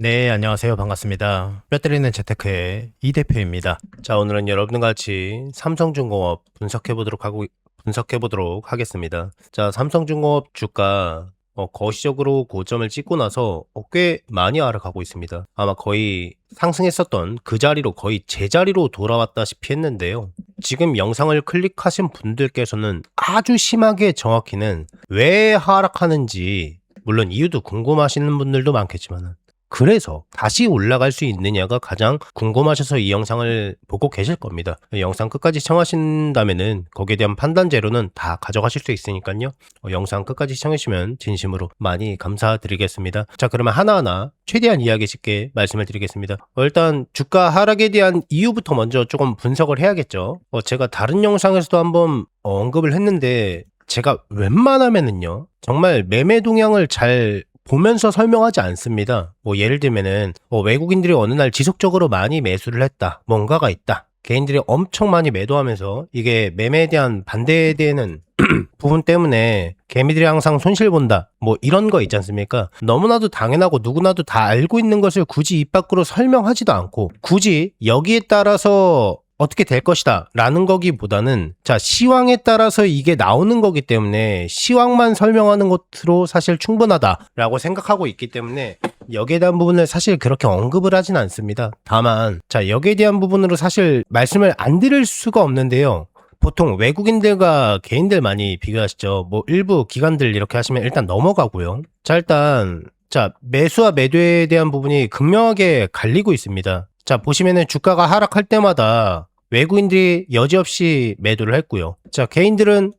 네, 안녕하세요. 반갑습니다. 뼈때리는 재테크의 이 대표입니다. 자, 오늘은 여러분과 같이 삼성중공업 분석해보도록 하겠습니다. 자, 삼성중공업 주가 거시적으로 고점을 찍고 나서 꽤 많이 하락하고 있습니다. 아마 거의 상승했었던 그 자리로 거의 제자리로 돌아왔다시피 했는데요. 지금 영상을 클릭하신 분들께서는 아주 심하게 정확히는 왜 하락하는지, 물론 이유도 궁금하시는 분들도 많겠지만, 그래서 다시 올라갈 수 있느냐가 가장 궁금하셔서 이 영상을 보고 계실 겁니다. 영상 끝까지 시청하신다면은 거기에 대한 판단 재료는 다 가져가실 수 있으니까요. 영상 끝까지 시청해주시면 진심으로 많이 감사드리겠습니다. 자, 그러면 하나하나 최대한 이해하기 쉽게 말씀을 드리겠습니다. 일단 주가 하락에 대한 이유부터 먼저 조금 분석을 해야겠죠. 제가 다른 영상에서도 한번 언급을 했는데, 제가 웬만하면은요 정말 매매 동향을 잘 보면서 설명하지 않습니다. 예를 들면은 외국인들이 어느 날 지속적으로 많이 매수를 했다, 뭔가가 있다, 개인들이 엄청 많이 매도하면서 이게 매매에 대한 반대에 대한 부분 때문에 개미들이 항상 손실 본다, 이런 거 있지 않습니까? 너무나도 당연하고 누구나도 다 알고 있는 것을 굳이 입 밖으로 설명하지도 않고, 굳이 여기에 따라서 어떻게 될 것이다 라는 거기보다는, 자, 시황에 따라서 이게 나오는 거기 때문에 시황만 설명하는 것으로 사실 충분하다 라고 생각하고 있기 때문에 여기에 대한 부분을 사실 그렇게 언급을 하진 않습니다. 다만 자, 여기에 대한 부분으로 사실 말씀을 안 드릴 수가 없는데요, 보통 외국인들과 개인들 많이 비교하시죠. 일부 기관들 이렇게 하시면 일단 넘어가고요. 자, 일단 매수와 매도에 대한 부분이 극명하게 갈리고 있습니다. 자, 보시면은 주가가 하락할 때마다 외국인들이 여지없이 매도를 했고요. 자, 개인들은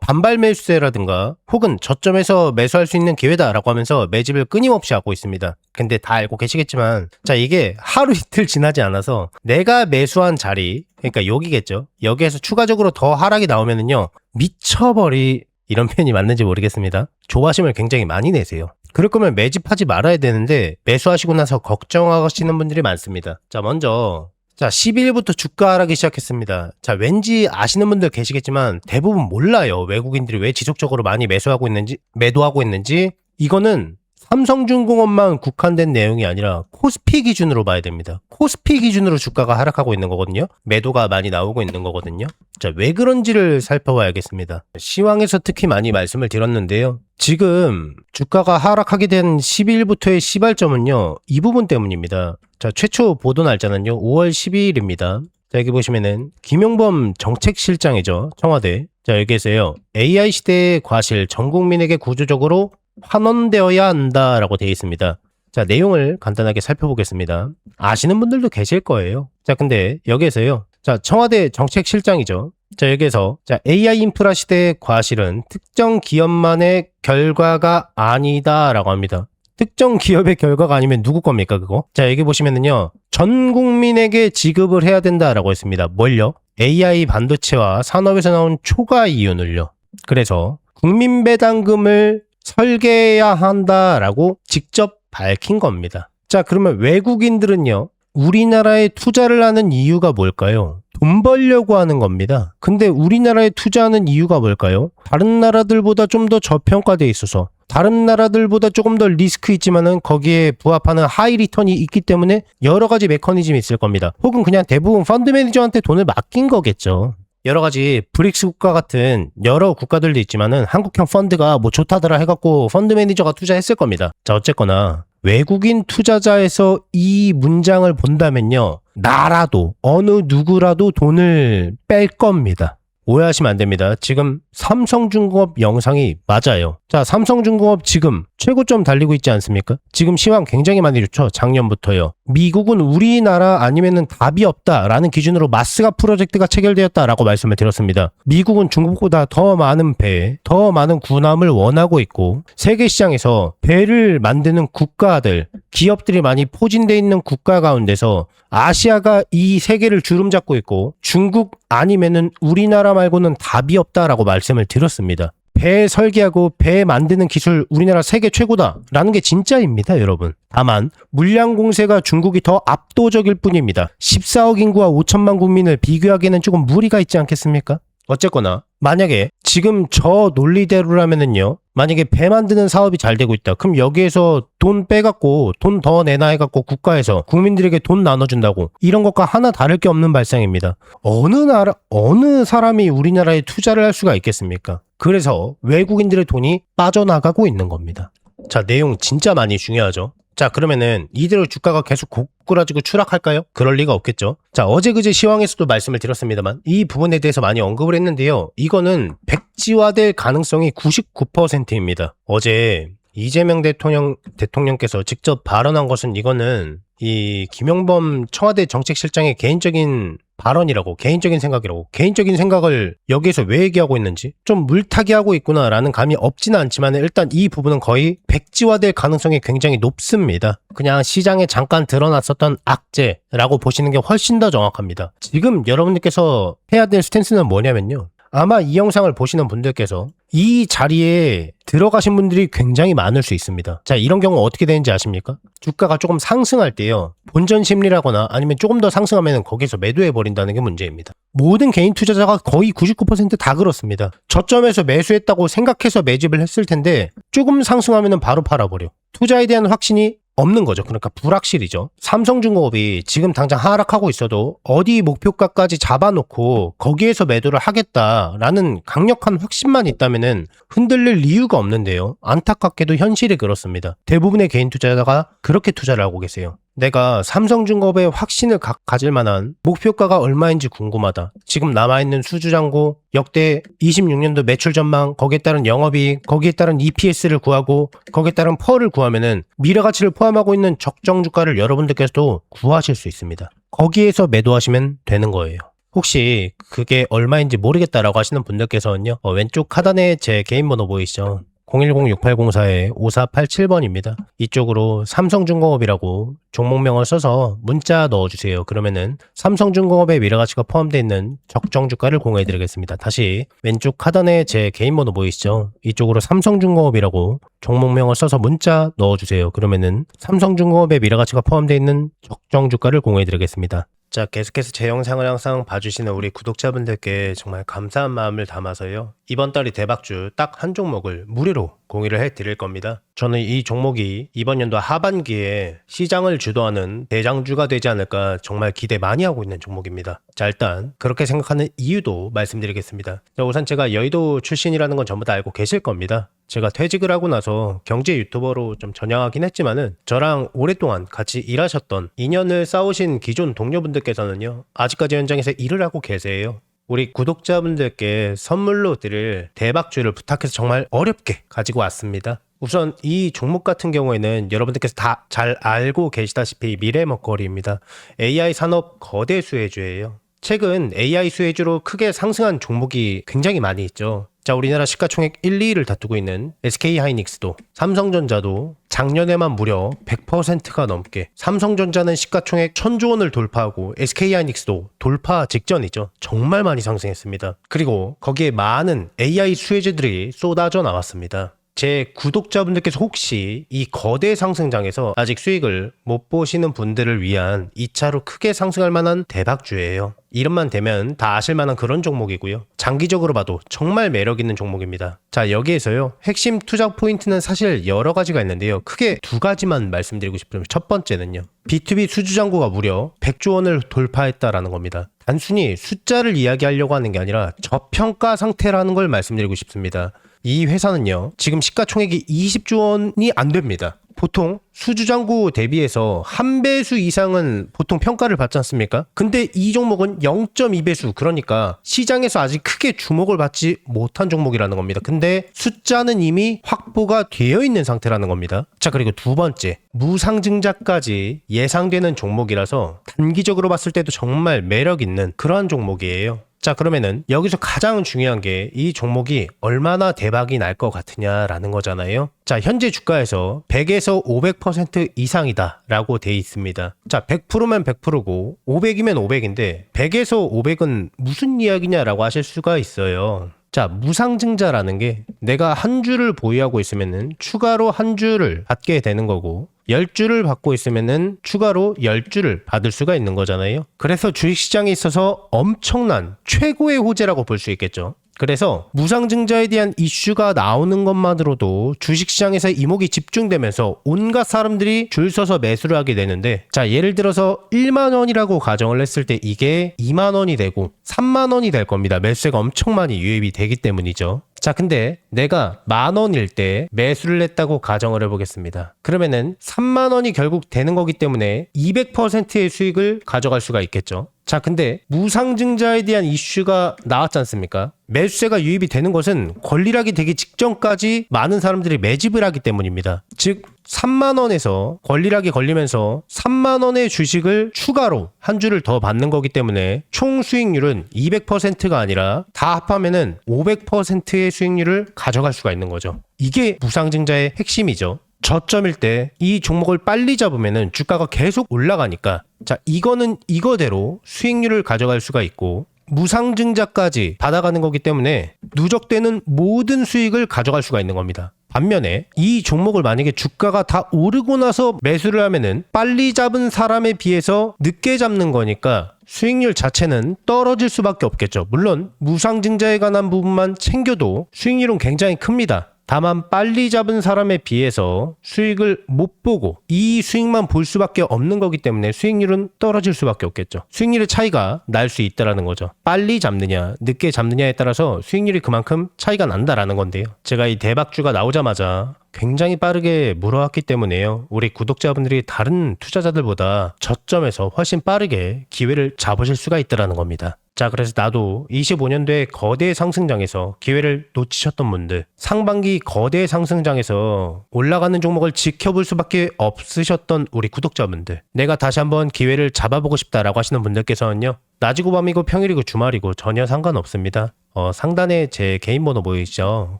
반발 매수세라든가 혹은 저점에서 매수할 수 있는 기회다라고 하면서 매집을 끊임없이 하고 있습니다. 근데 다 알고 계시겠지만, 자, 이게 하루 이틀 지나지 않아서 내가 매수한 자리, 그러니까 여기겠죠. 여기에서 추가적으로 더 하락이 나오면은요, 미쳐버리, 이런 표현이 맞는지 모르겠습니다. 조바심을 굉장히 많이 내세요. 그럴 거면 매집하지 말아야 되는데 매수하시고 나서 걱정하시는 분들이 많습니다. 자, 먼저 12일부터 주가 하락이 시작했습니다. 자, 왠지 아시는 분들 계시겠지만 대부분 몰라요. 외국인들이 왜 지속적으로 많이 매도하고 있는지. 이거는 삼성중공업만 국한된 내용이 아니라 코스피 기준으로 봐야 됩니다. 코스피 기준으로 주가가 하락하고 있는 거거든요. 매도가 많이 나오고 있는 거거든요. 자, 왜 그런지를 살펴봐야겠습니다. 시황에서 특히 많이 말씀을 드렸는데요. 지금 주가가 하락하게 된 12일부터의 시발점은요, 이 부분 때문입니다. 자, 최초 보도 날짜는요 5월 12일입니다. 자, 여기 보시면은 김용범 정책실장이죠, 청와대. 자, 여기에서요, AI 시대의 과실 전 국민에게 구조적으로 환원되어야 한다라고 되어 있습니다. 자, 내용을 간단하게 살펴보겠습니다. 아시는 분들도 계실 거예요. 자, 근데 여기에서요, 자, 청와대 정책실장이죠. 자, 여기에서 AI 인프라 시대의 과실은 특정 기업만의 결과가 아니다라고 합니다. 특정 기업의 결과가 아니면 누구 겁니까, 그거? 자, 여기 보시면은요, 전 국민에게 지급을 해야 된다라고 했습니다. 뭘요? AI 반도체와 산업에서 나온 초과 이윤을요. 그래서 국민배당금을 설계해야 한다라고 직접 밝힌 겁니다. 자, 그러면 외국인들은요, 우리나라에 투자를 하는 이유가 뭘까요? 돈 벌려고 하는 겁니다. 근데 우리나라에 투자하는 이유가 뭘까요? 다른 나라들보다 좀 더 저평가돼 있어서, 다른 나라들보다 조금 더 리스크 있지만은 거기에 부합하는 하이 리턴이 있기 때문에 여러 가지 메커니즘이 있을 겁니다. 혹은 그냥 대부분 펀드 매니저한테 돈을 맡긴 거겠죠. 여러 가지 브릭스 국가 같은 여러 국가들도 있지만은 한국형 펀드가 좋다더라 해갖고 펀드 매니저가 투자했을 겁니다. 자, 어쨌거나 외국인 투자자에서 이 문장을 본다면요, 나라도 어느 누구라도 돈을 뺄 겁니다. 오해하시면 안 됩니다. 지금 삼성중공업 영상이 맞아요. 자, 삼성중공업 지금 최고점 달리고 있지 않습니까? 지금 시황 굉장히 많이 좋죠. 작년부터요. 미국은 우리나라 아니면은 답이 없다라는 기준으로 마스가 프로젝트가 체결되었다라고 말씀을 드렸습니다. 미국은 중국보다 더 많은 배, 더 많은 군함을 원하고 있고, 세계 시장에서 배를 만드는 국가들, 기업들이 많이 포진되어 있는 국가 가운데서 아시아가 이 세계를 주름잡고 있고, 중국 아니면은 우리나라 말고는 답이 없다라고 말씀을 드렸습니다. 배 설계하고 배 만드는 기술 우리나라 세계 최고다라는 게 진짜입니다, 여러분. 다만 물량 공세가 중국이 더 압도적일 뿐입니다. 14억 인구와 5천만 국민을 비교하기에는 조금 무리가 있지 않겠습니까? 어쨌거나 만약에 지금 저 논리대로라면은요, 만약에 배 만드는 사업이 잘 되고 있다. 그럼 여기에서 돈 빼갖고 돈 더 내나 해갖고 국가에서 국민들에게 돈 나눠준다고, 이런 것과 하나 다를 게 없는 발상입니다. 어느 사람이 우리나라에 투자를 할 수가 있겠습니까? 그래서 외국인들의 돈이 빠져나가고 있는 겁니다. 자, 내용 진짜 많이 중요하죠. 자, 그러면은 이대로 주가가 계속 고꾸라지고 추락할까요? 그럴 리가 없겠죠. 자, 어제 그제 시황에서도 말씀을 드렸습니다만 이 부분에 대해서 많이 언급을 했는데요. 이거는 백지화될 가능성이 99%입니다. 어제 이재명 대통령께서 직접 발언한 것은, 이거는 이 김용범 청와대 정책실장의 개인적인 발언이라고, 개인적인 생각이라고, 개인적인 생각을 여기에서 왜 얘기하고 있는지 좀 물타기 하고 있구나라는 감이 없지는 않지만, 일단 이 부분은 거의 백지화될 가능성이 굉장히 높습니다. 그냥 시장에 잠깐 드러났었던 악재라고 보시는 게 훨씬 더 정확합니다. 지금 여러분들께서 해야 될 스탠스는 뭐냐면요, 아마 이 영상을 보시는 분들께서 이 자리에 들어가신 분들이 굉장히 많을 수 있습니다. 자, 이런 경우 어떻게 되는지 아십니까? 주가가 조금 상승할 때요, 본전 심리라거나 아니면 조금 더 상승하면 거기서 매도해버린다는 게 문제입니다. 모든 개인 투자자가 거의 99% 다 그렇습니다. 저점에서 매수했다고 생각해서 매집을 했을 텐데 조금 상승하면 바로 팔아버려. 투자에 대한 확신이 없는 거죠. 그러니까 불확실이죠. 삼성중공업이 지금 당장 하락하고 있어도 어디 목표가까지 잡아놓고 거기에서 매도를 하겠다라는 강력한 확신만 있다면은 흔들릴 이유가 없는데요. 안타깝게도 현실이 그렇습니다. 대부분의 개인 투자자가 그렇게 투자를 하고 계세요. 내가 삼성중공업에 확신을 가질 만한 목표가가 얼마인지 궁금하다. 지금 남아있는 수주잔고, 역대 26년도 매출 전망, 거기에 따른 영업이익, 거기에 따른 EPS를 구하고 거기에 따른 펄을 구하면은 미래가치를 포함하고 있는 적정 주가를 여러분들께서도 구하실 수 있습니다. 거기에서 매도하시면 되는 거예요. 혹시 그게 얼마인지 모르겠다라고 하시는 분들께서는요, 왼쪽 하단에 제 개인 번호 보이시죠? 010-6804-5487번입니다. 이쪽으로 삼성중공업이라고 종목명을 써서 문자 넣어주세요. 그러면은 삼성중공업의 미래가치가 포함되어 있는 적정 주가를 공유해드리겠습니다. 다시 왼쪽 하단에 제 개인 번호 보이시죠? 이쪽으로 삼성중공업이라고 종목명을 써서 문자 넣어주세요. 그러면은 삼성중공업의 미래가치가 포함되어 있는 적정 주가를 공유해드리겠습니다. 자, 계속해서 제 영상을 항상 봐주시는 우리 구독자분들께 정말 감사한 마음을 담아서요, 이번 달이 대박주 딱 한 종목을 무료로 공유를 해드릴 겁니다. 저는 이 종목이 이번 연도 하반기에 시장을 주도하는 대장주가 되지 않을까 정말 기대 많이 하고 있는 종목입니다. 자, 일단 그렇게 생각하는 이유도 말씀드리겠습니다. 자, 우선 제가 여의도 출신이라는 건 전부 다 알고 계실 겁니다. 제가 퇴직을 하고 나서 경제 유튜버로 좀 전향하긴 했지만은, 저랑 오랫동안 같이 일하셨던, 인연을 쌓으신 기존 동료분들께서는요, 아직까지 현장에서 일을 하고 계세요. 우리 구독자분들께 선물로 드릴 대박주를 부탁해서 정말 어렵게 가지고 왔습니다. 우선 이 종목 같은 경우에는 여러분들께서 다 잘 알고 계시다시피 미래 먹거리입니다. AI 산업 거대 수혜주예요. 최근 AI 수혜주로 크게 상승한 종목이 굉장히 많이 있죠. 자, 우리나라 시가총액 1, 2위를 다투고 있는 SK하이닉스도, 삼성전자도 작년에만 무려 100%가 넘게, 삼성전자는 시가총액 1000조 원을 돌파하고 SK하이닉스도 돌파 직전이죠. 정말 많이 상승했습니다. 그리고 거기에 많은 AI 수혜주들이 쏟아져 나왔습니다. 제 구독자분들께서 혹시 이 거대 상승장에서 아직 수익을 못 보시는 분들을 위한 2차로 크게 상승할 만한 대박주예요. 이름만 대면 다 아실 만한 그런 종목이고요. 장기적으로 봐도 정말 매력 있는 종목입니다. 자, 여기에서요, 핵심 투자 포인트는 사실 여러 가지가 있는데요. 크게 두 가지만 말씀드리고 싶으면, 첫 번째는요, B2B 수주잔고가 무려 100조 원을 돌파했다라는 겁니다. 단순히 숫자를 이야기하려고 하는 게 아니라 저평가 상태라는 걸 말씀드리고 싶습니다. 이 회사는요, 지금 시가총액이 20조 원이 안 됩니다. 보통 수주잔고 대비해서 한 배수 이상은 보통 평가를 받지 않습니까? 근데 이 종목은 0.2배수, 그러니까 시장에서 아직 크게 주목을 받지 못한 종목이라는 겁니다. 근데 숫자는 이미 확보가 되어 있는 상태라는 겁니다. 자, 그리고 두 번째, 무상증자까지 예상되는 종목이라서 단기적으로 봤을 때도 정말 매력 있는 그러한 종목이에요. 자, 그러면은 여기서 가장 중요한 게 이 종목이 얼마나 대박이 날 것 같으냐라는 거잖아요. 자, 현재 주가에서 100에서 500% 이상이다 라고 돼 있습니다. 자, 100%면 100%고 500이면 500인데 100에서 500은 무슨 이야기냐라고 하실 수가 있어요. 자, 무상증자라는 게 내가 한 주를 보유하고 있으면은 추가로 한 주를 받게 되는 거고, 10주를 받고 있으면은 추가로 10주를 받을 수가 있는 거잖아요. 그래서 주식시장에 있어서 엄청난 최고의 호재라고 볼 수 있겠죠. 그래서 무상증자에 대한 이슈가 나오는 것만으로도 주식시장에서 이목이 집중되면서 온갖 사람들이 줄 서서 매수를 하게 되는데, 자, 예를 들어서 1만 원이라고 가정을 했을 때 이게 2만 원이 되고 3만 원이 될 겁니다. 매수세가 엄청 많이 유입이 되기 때문이죠. 자, 근데 내가 10,000원일 때 매수를 했다고 가정을 해보겠습니다. 그러면은 3만 원이 결국 되는 거기 때문에 200%의 수익을 가져갈 수가 있겠죠. 자, 근데 무상증자에 대한 이슈가 나왔지 않습니까? 매수세가 유입이 되는 것은 권리락이 되기 직전까지 많은 사람들이 매집을 하기 때문입니다. 즉 3만 원에서 권리락이 걸리면서 3만 원의 주식을 추가로 한 주를 더 받는 거기 때문에 총 수익률은 200%가 아니라 다 합하면은 500%의 수익률을 가져갈 수가 있는 거죠. 이게 무상증자의 핵심이죠. 저점일 때 이 종목을 빨리 잡으면은 주가가 계속 올라가니까, 자, 이거는 이거대로 수익률을 가져갈 수가 있고, 무상증자까지 받아가는 거기 때문에 누적되는 모든 수익을 가져갈 수가 있는 겁니다. 반면에 이 종목을 만약에 주가가 다 오르고 나서 매수를 하면은 빨리 잡은 사람에 비해서 늦게 잡는 거니까 수익률 자체는 떨어질 수밖에 없겠죠. 물론 무상증자에 관한 부분만 챙겨도 수익률은 굉장히 큽니다. 다만 빨리 잡은 사람에 비해서 수익을 못 보고 이 수익만 볼 수밖에 없는 거기 때문에 수익률은 떨어질 수밖에 없겠죠. 수익률의 차이가 날 수 있다라는 거죠. 빨리 잡느냐 늦게 잡느냐에 따라서 수익률이 그만큼 차이가 난다라는 건데요. 제가 이 대박주가 나오자마자 굉장히 빠르게 물어왔기 때문에요. 우리 구독자분들이 다른 투자자들보다 저점에서 훨씬 빠르게 기회를 잡으실 수가 있다라는 겁니다. 자, 그래서 나도 25년도에 거대 상승장에서 기회를 놓치셨던 분들, 상반기 거대 상승장에서 올라가는 종목을 지켜볼 수밖에 없으셨던 우리 구독자분들, 내가 다시 한번 기회를 잡아보고 싶다라고 하시는 분들께서는요, 낮이고 밤이고 평일이고 주말이고 전혀 상관없습니다. 상단에 제 개인 번호 보이시죠?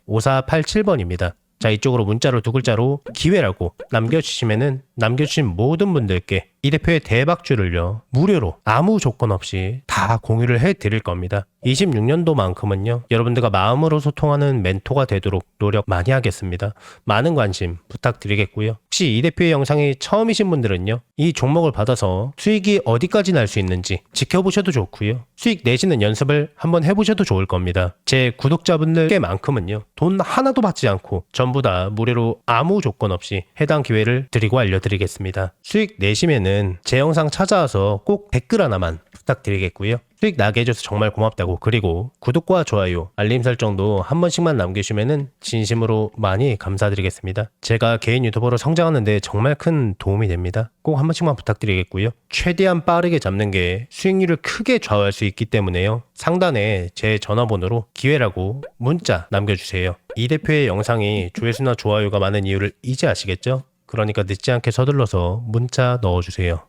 010-6804-5487번입니다. 자, 이쪽으로 문자로 2글자로 기회라고 남겨주시면은 남겨주신 모든 분들께 이 대표의 대박주를요 무료로 아무 조건 없이 다 공유를 해드릴 겁니다. 26년도만큼은요 여러분들과 마음으로 소통하는 멘토가 되도록 노력 많이 하겠습니다. 많은 관심 부탁드리겠고요. 혹시 이 대표의 영상이 처음이신 분들은요 이 종목을 받아서 수익이 어디까지 날 수 있는지 지켜보셔도 좋고요. 수익 내시는 연습을 한번 해보셔도 좋을 겁니다. 제 구독자분들께만큼은요 돈 하나도 받지 않고 전부 다 무료로 아무 조건 없이 해당 기회를 드리고 알려드리겠습니다. 수익 내시면은 제 영상 찾아와서 꼭 댓글 하나만 부탁드리겠고요. 수익 나게 해줘서 정말 고맙다고, 그리고 구독과 좋아요, 알림 설정도 한 번씩만 남겨주시면은 진심으로 많이 감사드리겠습니다. 제가 개인 유튜버로 성장하는데 정말 큰 도움이 됩니다. 꼭 한 번씩만 부탁드리겠고요. 최대한 빠르게 잡는 게 수익률을 크게 좌우할 수 있기 때문에요. 상단에 제 전화번호로 기회라고 문자 남겨주세요. 이 대표의 영상이 조회수나 좋아요가 많은 이유를 이제 아시겠죠? 그러니까 늦지 않게 서둘러서 문자 넣어주세요.